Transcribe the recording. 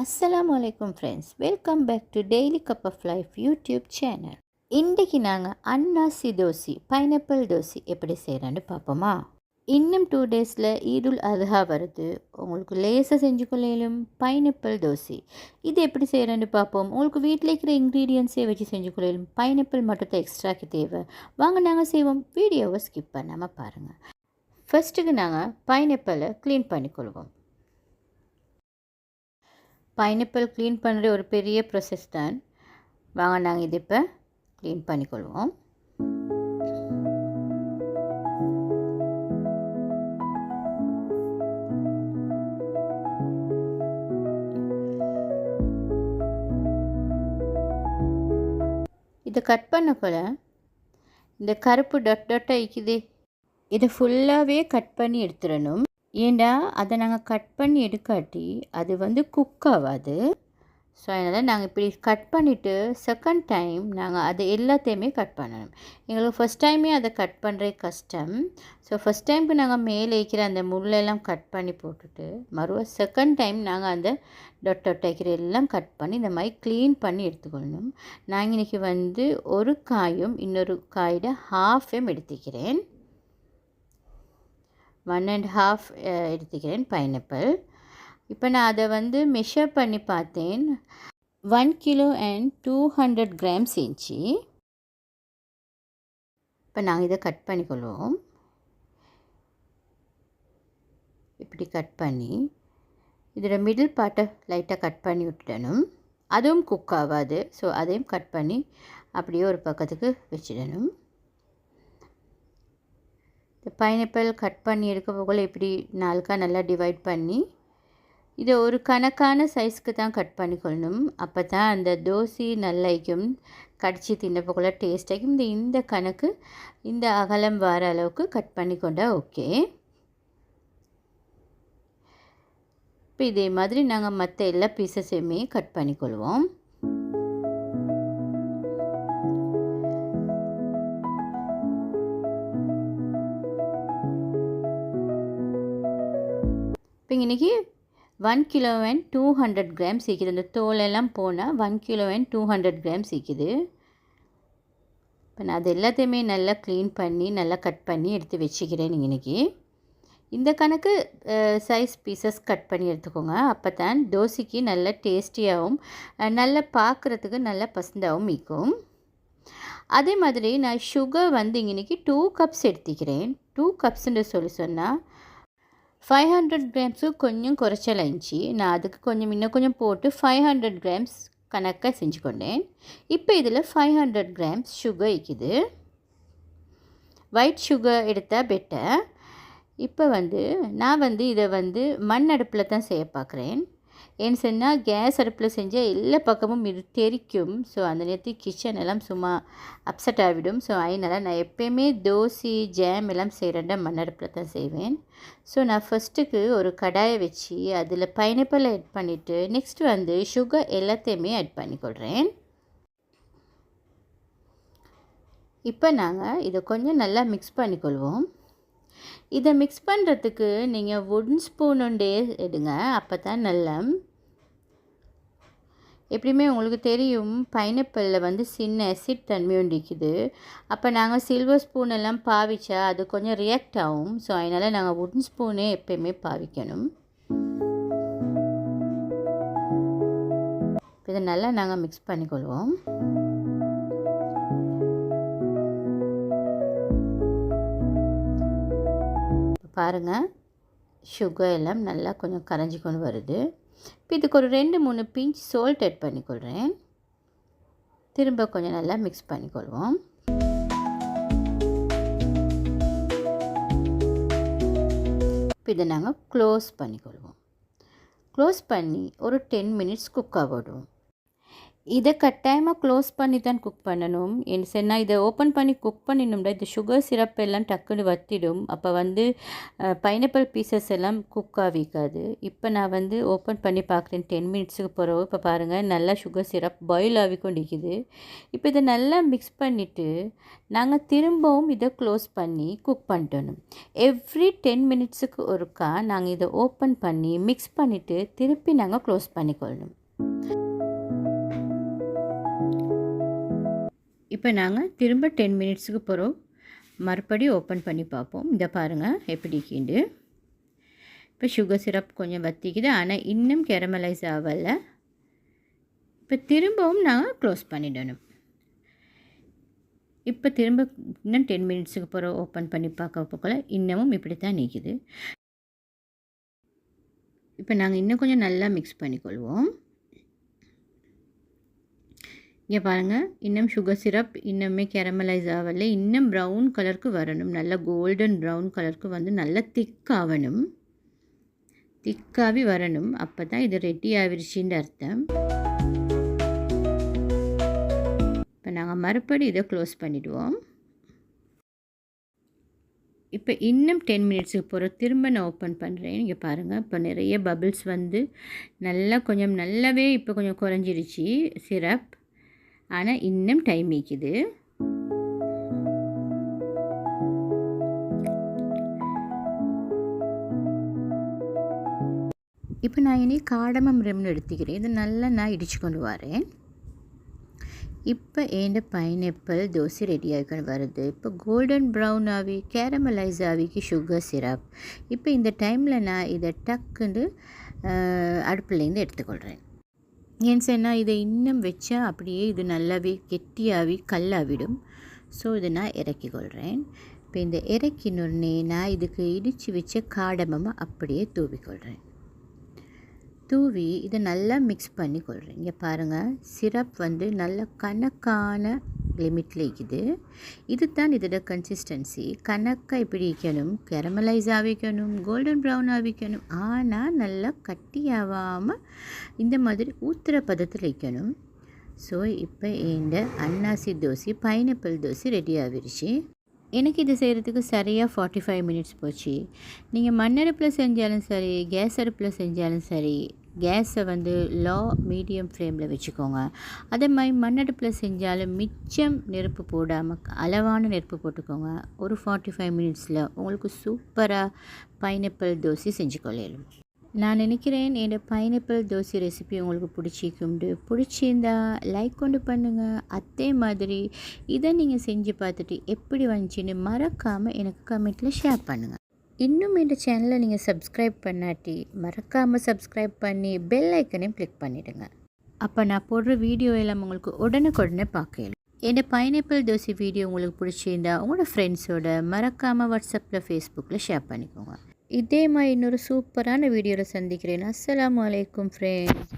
அஸ்ஸலாமு அலைக்கும் friends, welcome back to daily cup of life YouTube channel. இன்றைக்கி நாங்கள் அன்னாசி தோசி, பைனாப்பிள் தோசி எப்படி செய்கிறேன்னு பார்ப்போமா. இன்னும் 2 டேஸில் ஈதுல் அத்ஹா வருது. உங்களுக்கு லேசாக செஞ்சு கொள்ளையிலும் பைனாப்பிள் தோசி. இது எப்படி செய்கிறேன்னு பார்ப்போம். உங்களுக்கு வீட்டில் இருக்கிற இன்க்ரீடியன்ஸே வச்சு செஞ்சு கொள்ளையிலும். பைனாப்பிள் மட்டும் தான் எக்ஸ்ட்ராக்கு தேவை. வாங்க நாங்கள் செய்வோம். வீடியோவை ஸ்கிப் பண்ணாமல் பாருங்கள். ஃபர்ஸ்ட்டுக்கு நாங்கள் பைனாப்பிளை க்ளீன் பண்ணிக்கொள்வோம். பைனாப்பிள் க்ளீன் பண்ணுற ஒரு பெரிய ப்ராசஸ் தான். வாங்க நாங்கள் இது இப்போ க்ளீன் பண்ணிக்கொள்வோம். இதை கட் பண்ணக்குள்ள இந்த கருப்பு டொட்டாக இருக்குது, இதை ஃபுல்லாகவே கட் பண்ணி எடுத்துடணும். ஏண்டா அதை நாங்கள் கட் பண்ணி எடுக்காட்டி அது குக் ஆகாது. ஸோ அதனால் நாங்கள் இப்படி கட் பண்ணிவிட்டு செகண்ட் டைம் நாங்கள் அது எல்லாத்தையுமே கட் பண்ணணும். எங்களுக்கு ஃபஸ்ட் டைமே அதை கட் பண்ணுறது கஷ்டம். ஸோ ஃபஸ்ட் டைமுக்கு நாங்கள் மேலே வைக்கிற அந்த முள்ளெல்லாம் கட் பண்ணி போட்டுட்டு செகண்ட் டைம் நாங்கள் அந்த டொட்டாய்க்கிற எல்லாம் கட் பண்ணி இந்த மாதிரி க்ளீன் பண்ணி எடுத்துக்கொள்ளணும். நாங்கள் இன்றைக்கி ஒரு காயும் இன்னொரு காயோட ஹாஃபையும் எடுத்துக்கிறேன். 1 1/2 எடுத்துக்கிறேன் பைனாப்பிள். இப்போ நான் அதை மெஷர் பண்ணி பார்த்தேன். 1 கிலோ அண்ட் 200 கிராம்ஸ் இருந்துச்சு. இப்போ நாங்கள் இதை கட் பண்ணிக்கொள்வோம். இப்படி கட் பண்ணி இதோட மிடில் பார்ட்டை லைட்டாக கட் பண்ணி விட்டுடணும். அதுவும் குக் ஆகாது. ஸோ அதையும் கட் பண்ணி அப்படியே ஒரு பக்கத்துக்கு வச்சிடணும். பைனாப்பிள் கட் பண்ணி எடுக்க போகல இப்படி நாலுக்கா நல்லா டிவைட் பண்ணி இதை ஒரு கணக்கான சைஸ்க்கு தான் கட் பண்ணிக்கொள்ளணும். அப்போ தான் அந்த தோசை நல்லாய்க்கும், கடிச்சு தின்ன போகல டேஸ்டாகும். இந்த கணக்கு இந்த அகலம் வர அளவுக்கு கட் பண்ணிக்கொண்டா ஓகே. இப்போ இதே மாதிரி நாங்கள் மற்ற எல்லா பீசஸையுமே கட் பண்ணிக்கொள்வோம். இப்போ இன்றைக்கி 1 கிலோ அண்ட் 200 கிராம்ஸ் இருக்குது. அந்த தோலெல்லாம் போனால் 1 கிலோ அண்ட் 200 கிராம்ஸ் இருக்குது. இப்போ நான் அது எல்லாத்தையுமே நல்லா க்ளீன் பண்ணி நல்லா கட் பண்ணி எடுத்து வச்சுக்கிறேன். இன்றைக்கி இந்த கணக்கு சைஸ் பீசஸ் கட் பண்ணி எடுத்துக்கோங்க. அப்போ தான் தோசைக்கு நல்ல டேஸ்டியாகவும் நல்லா பார்க்குறதுக்கு நல்லா பசந்தாகவும் இருக்கும். அதே மாதிரி நான் சுகர் இன்றைக்கி 2 கப்ஸ் எடுத்துக்கிறேன். 2 கப்ஸுன்னு சொன்னால் 500 கிராம்ஸு கொஞ்சம் குறைச்சல் ஆயிடுச்சு. நான் அதுக்கு இன்னும் கொஞ்சம் போட்டு 500 கிராம்ஸ் கணக்காக செஞ்சு கொண்டேன். இப்போ இதில் 500 கிராம்ஸ் சுகர் இருக்குது. ஒயிட் சுகர் எடுத்தால் பெட்டர். இப்போ நான் இதை மண் அடுப்பில் தான் செய்ய பார்க்குறேன். ஏன்னு சொன்னால் கேஸ் அடுப்பில் செஞ்சால் எல்லா பக்கமும் இது தெரிக்கும். ஸோ அந்த நேரத்துக்கு கிச்சன் எல்லாம் சும்மா அப்செட் ஆகிவிடும். ஸோ அதனால் நான் எப்போயுமே தோசை ஜாம் எல்லாம் செய்கிறேன்டா மண் அடுப்பில் தான் செய்வேன். ஸோ நான் ஃபஸ்ட்டுக்கு ஒரு கடாயை வச்சு அதில் பைனாப்பிள் ஆட் பண்ணிவிட்டு நெக்ஸ்ட்டு சுகர் எல்லாத்தையுமே ஆட் பண்ணிக்கொள்கிறேன். இப்போ நாங்கள் இதை கொஞ்சம் நல்லா மிக்ஸ் பண்ணிக்கொள்வோம். இதை மிக்ஸ் பண்ணுறதுக்கு நீங்கள் வுடன் ஸ்பூன் ஒன்றே எடுங்க. அப்போ தான் நல்லா, எப்படியுமே உங்களுக்கு தெரியும் பைனாப்பிளில் சின்ன அசிட் தன்மை ஒன்று இருக்குது. அப்போ நாங்கள் சில்வர் ஸ்பூன் எல்லாம் பாவிச்சா அது கொஞ்சம் ரியாக்ட் ஆகும். ஸோ அதனால் நாங்கள் வுடன் ஸ்பூனே எப்போயுமே பாவிக்கணும். இதை நல்லா நாங்கள் மிக்ஸ் பண்ணிக்கொள்வோம். பாருங்கள், சுகர் எல்லாம் நல்லா கொஞ்சம் கரைஞ்சி கொண்டு வருது. இப்போ இதுக்கு ஒரு 2-3 பிஞ்ச் சால்ட் ஆட் பண்ணிக்கொள்கிறேன். திரும்ப கொஞ்சம் நல்லா மிக்ஸ் பண்ணிக்கொள்வோம். இப்போ இதை நாங்கள் க்ளோஸ் பண்ணிக்கொள்வோம். க்ளோஸ் பண்ணி ஒரு 10 மினிட்ஸ் குக் ஆகிடுவோம். இதை கட்டாயமாக க்ளோஸ் பண்ணி தான் குக் பண்ணணும். ஏன்னு சொன்னால் இதை ஓப்பன் பண்ணி குக் பண்ணினோம்னா இந்த சுகர் சிரப் எல்லாம் டக்குன்னு வற்றிடும். அப்போ வந்து பைனாப்பிள் பீசஸ் எல்லாம் குக் ஆகிக்காது. இப்போ நான் வந்து ஓப்பன் பண்ணி பார்க்குறேன் 10 மினிட்ஸுக்கு பிறகு. இப்போ பாருங்கள் நல்லா சுகர் சிரப் பாயில் ஆகி கொண்டிருக்குது. இப்போ இதை நல்லா மிக்ஸ் பண்ணிவிட்டு நாங்கள் திரும்பவும் இதை க்ளோஸ் பண்ணி குக் பண்ணிட்டணும். எவ்ரி 10 மினிட்ஸுக்கு ஒருக்கா நாங்கள் இதை ஓப்பன் பண்ணி மிக்ஸ் பண்ணிவிட்டு திருப்பி நாங்கள் க்ளோஸ் பண்ணிக்கொள்ளணும். இப்போ நாங்கள் திரும்ப 10 மினிட்ஸுக்கு பிறகு மறுபடியும் ஓப்பன் பண்ணி பார்ப்போம். இதை பாருங்கள் எப்படி கீண்டு. இப்போ சுகர் சிரப் கொஞ்சம் வற்றிக்குது, ஆனால் இன்னும் கேரமலைஸ் ஆகலை. இப்போ திரும்பவும் நாங்கள் க்ளோஸ் பண்ணிடணும். இப்போ திரும்ப இன்னும் 10 மினிட்ஸுக்கு பிறகு ஓப்பன் பண்ணி பார்க்க போக்கல இன்னமும் இப்படி தான் நிற்கிது. இப்போ நாங்கள் இன்னும் கொஞ்சம் நல்லா மிக்ஸ் பண்ணிக்கொள்வோம். இங்கே பாருங்கள், இன்னும் சுகர் சிரப் இன்னுமே கேரமலைஸ் ஆகலை. இன்னும் ப்ரௌன் கலருக்கு வரணும். நல்ல கோல்டன் ப்ரௌன் கலருக்கு வந்து நல்லா திக்காகணும். திக்காகி வரணும். அப்போ தான் இது ரெடி ஆகிடுச்சின்னு அர்த்தம். இப்போ நாங்கள் மறுபடி இதை க்ளோஸ் பண்ணிவிடுவோம். இப்போ இன்னும் 10 மினிட்ஸுக்கு பிறகு திரும்ப நான் ஓப்பன் பண்ணுறேன். இங்கே பாருங்கள், இப்போ நிறைய பபிள்ஸ் வந்து நல்லா கொஞ்சம் நல்லாவே இப்போ கொஞ்சம் குறைஞ்சிருச்சு சிரப். ஆனால் இன்னும் டைம் இருக்குது. இப்போ நான் இனி காடமம் ரெம்னு எடுத்துக்கிறேன். இது நல்லா நான் இடித்து கொண்டு வரேன். இப்போ என் பைனாப்பிள் தோசை ரெடி ஆகிக்கொண்டு வருது. இப்போ கோல்டன் ப்ரௌன் ஆகி கேரமலைஸ் ஆகிக்கு சுகர் சிரப். இப்போ இந்த டைமில் நான் இதை டக்குன்னு அடுப்புலேருந்து எடுத்துக்கொள்கிறேன். ஏன்னு சொன்னால் இதை இன்னும் வச்சா அப்படியே இது நல்லாவே கெட்டியாகி கல்லாவிடும். ஸோ இதை நான் இறக்கி கொள்கிறேன். இப்போ இந்த இறக்கினோடனே நான் இதுக்கு இடித்து வச்ச காடமமாக அப்படியே தூவிக்கொள்கிறேன். தூவி இதை நல்லா மிக்ஸ் பண்ணி கொள்கிறேன். இங்கே பாருங்கள், சிரப் வந்து நல்ல கணக்கான லிமிட்டில் இருக்குது. இது தான் இதோட கன்சிஸ்டன்சி. கணக்காக இப்படி வைக்கணும், கேரமலைஸ் ஆகிக்கணும், கோல்டன் ப்ரௌன் ஆகிக்கணும். ஆனால் நல்லா கட்டியாகாமல் இந்த மாதிரி ஊற்றுற பதத்தில் வைக்கணும். ஸோ இப்போ இந்த அன்னாசி தோசை பைனாப்பிள் தோசை ரெடி ஆகிடுச்சு. எனக்கு இது செய்கிறதுக்கு சரியாக 45 மினிட்ஸ் போச்சு. நீங்கள் மண்ணடுப்பில் செஞ்சாலும் சரி, கேஸ் அடுப்பில் செஞ்சாலும் சரி, கேஸை வந்து லோ மீடியம் ஃப்ளேமில் வச்சுக்கோங்க. அதே மாதிரி மண்ணடுப்பில் செஞ்சாலும் மிச்சம் நெருப்பு போடாமல் அளவான நெருப்பு போட்டுக்கோங்க. ஒரு 45 மினிட்ஸில் உங்களுக்கு சூப்பராக பைனாப்பிள் தோசை செஞ்சு கொள்ளலாம். நான் நினைக்கிறேன் என் பைனாப்பிள் தோசை ரெசிபி உங்களுக்கு பிடிச்சிருந்தா லைக் கொண்டு பண்ணுங்கள். அதே மாதிரி இதை நீங்கள் செஞ்சு பார்த்துட்டு எப்படி வந்துச்சுன்னு மறக்காமல் எனக்கு கமெண்ட்டில் ஷேர் பண்ணுங்கள். இன்னும் இந்த சேனலை நீங்கள் சப்ஸ்கிரைப் பண்ணாட்டி மறக்காமல் சப்ஸ்கிரைப் பண்ணி பெல் ஐக்கனையும் கிளிக் பண்ணிவிடுங்க. அப்போ நான் போடுற வீடியோ எல்லாம் உங்களுக்கு உடனுக்குடனே பார்க்கலாம். என் பைனாப்பிள் தோசை வீடியோ உங்களுக்கு பிடிச்சிருந்தா உங்களோட ஃப்ரெண்ட்ஸோட மறக்காமல் வாட்ஸ்அப்பில் ஃபேஸ்புக்கில் ஷேர் பண்ணிக்கோங்க. இதே மாதிரி இன்னொரு சூப்பரான வீடியோவில் சந்திக்கிறேன். அஸ்ஸலாமு அலைக்கும் ஃப்ரெண்ட்ஸ்.